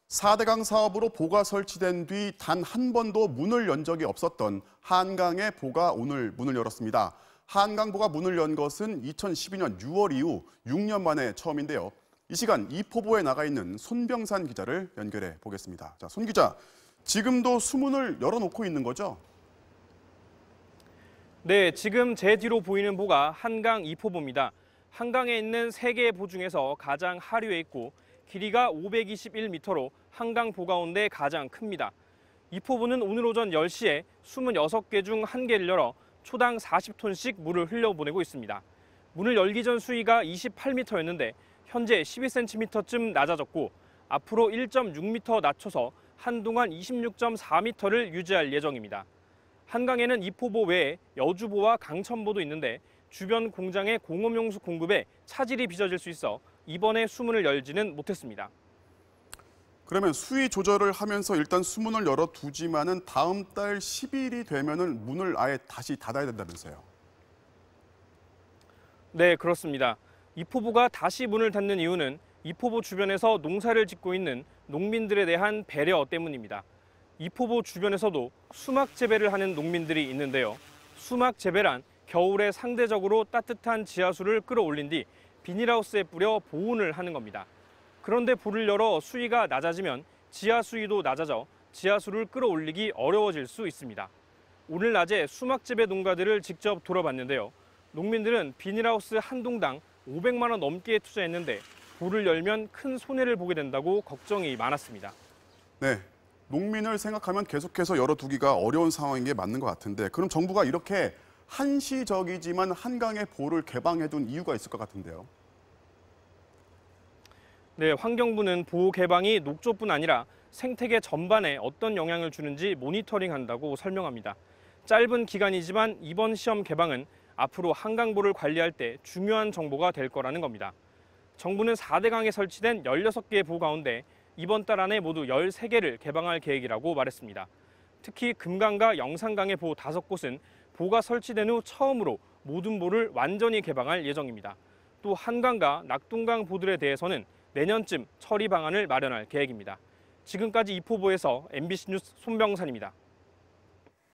4대강 사업으로 보가 설치된 뒤 단 한 번도 문을 연 적이 없었던 한강의 보가 오늘 문을 열었습니다. 한강보가 문을 연 것은 2012년 6월 이후 6년 만에 처음인데요. 이 시간 이포보에 나가 있는 손병산 기자를 연결해 보겠습니다. 자, 손 기자, 지금도 수문을 열어놓고 있는 거죠? 네, 지금 제 뒤로 보이는 보가 한강 이포보입니다. 한강에 있는 3개의 보 중에서 가장 하류에 있고 길이가 521m로 한강 보 가운데 가장 큽니다. 이포보는 오늘 오전 10시에 26개 중 1개를 열어 초당 40톤씩 물을 흘려보내고 있습니다. 문을 열기 전 수위가 28m였는데 현재 12cm쯤 낮아졌고 앞으로 1.6m 낮춰서 한동안 26.4m를 유지할 예정입니다. 한강에는 이포보 외에 여주보와 강천보도 있는데 주변 공장의 공업용수 공급에 차질이 빚어질 수 있어 이번에 수문을 열지는 못했습니다. 그러면 수위 조절을 하면서 일단 수문을 열어두지만은 다음 달 10일이 되면은 문을 아예 다시 닫아야 된다면서요? 네, 그렇습니다. 이포보가 다시 문을 닫는 이유는 이포보 주변에서 농사를 짓고 있는 농민들에 대한 배려 때문입니다. 이포보 주변에서도 수막 재배를 하는 농민들이 있는데요. 수막 재배란 겨울에 상대적으로 따뜻한 지하수를 끌어올린 뒤 비닐하우스에 뿌려 보온을 하는 겁니다. 그런데 보를 열어 수위가 낮아지면 지하 수위도 낮아져 지하수를 끌어올리기 어려워질 수 있습니다. 오늘 낮에 수막 재배 농가들을 직접 돌아봤는데요. 농민들은 비닐하우스 한 동당 500만 원 넘게 투자했는데 보를 열면 큰 손해를 보게 된다고 걱정이 많았습니다. 네, 농민을 생각하면 계속해서 열어두기가 어려운 상황인 게 맞는 것 같은데 그럼 정부가 이렇게 한시적이지만 한강의 보를 개방해둔 이유가 있을 것 같은데요. 네, 환경부는 보호 개방이 녹조뿐 아니라 생태계 전반에 어떤 영향을 주는지 모니터링한다고 설명합니다. 짧은 기간이지만 이번 시험 개방은 앞으로 한강보를 관리할 때 중요한 정보가 될 거라는 겁니다. 정부는 4대강에 설치된 16개의 보 가운데 이번 달 안에 모두 13개를 개방할 계획이라고 말했습니다. 특히 금강과 영산강의 보 5곳은 보가 설치된 후 처음으로 모든 보를 완전히 개방할 예정입니다. 또 한강과 낙동강 보들에 대해서는 내년쯤 처리 방안을 마련할 계획입니다. 지금까지 이포보에서 MBC 뉴스 손병산입니다.